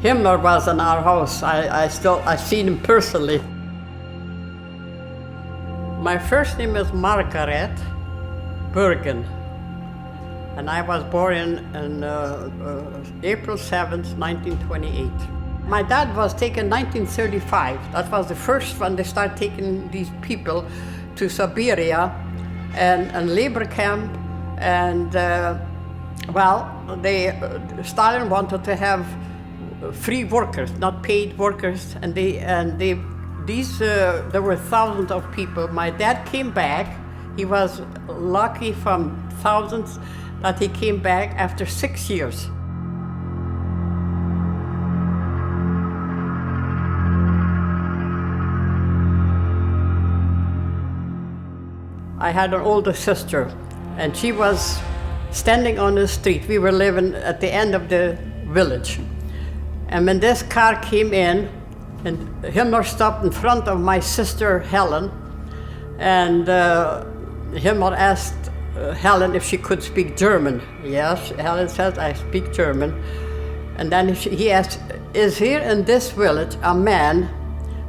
Himmler was in our house. I've seen him personally. My first name is Margaret Bergen, and I was born in April 7th, 1928. My dad was taken 1935. That was the first when they started taking these people to Siberia and labor camp, and Stalin wanted to have free workers, not paid workers, and there were thousands of people. My dad came back. He was lucky from thousands that he came back after 6 years. I had an older sister, and she was standing on the street. We were living at the end of the village. And when this car came in, and Himmler stopped in front of my sister Helen, and Himmler asked Helen if she could speak German. Yes, Helen said, I speak German. And then he asked, is here in this village a man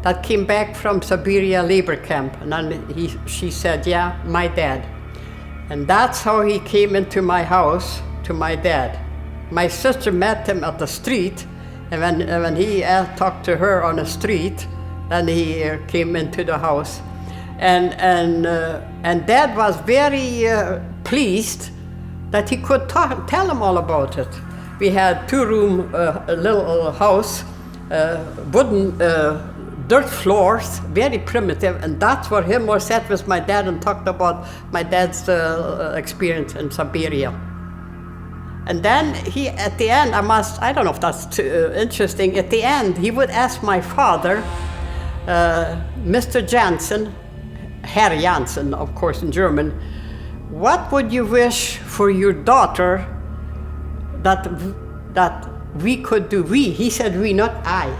that came back from Siberia labor camp? And then she said, yeah, my dad. And that's how he came into my house, to my dad. My sister met him at the street, and when he talked to her on the street, then he came into the house. And Dad was very pleased that he could tell him all about it. We had two-room, a little house, wooden dirt floors, very primitive, and that's where Himmler sat with my dad and talked about my dad's experience in Siberia. And then he, at the end, I don't know if that's too interesting, at the end he would ask my father, Mr. Jansen, Herr Jansen, of course in German, what would you wish for your daughter that we could do? We, he said we, not I.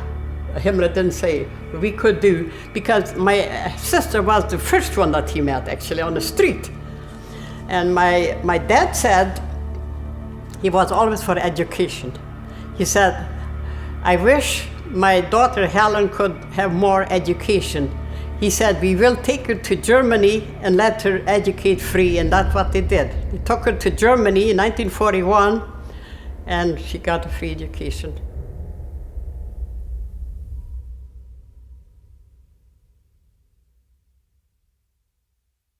Himmler didn't say we could do, because my sister was the first one that he met actually on the street. And my dad said he was always for education. He said, I wish my daughter Helen could have more education. He said, we will take her to Germany and let her educate free, and that's what they did. They took her to Germany in 1941, and she got a free education.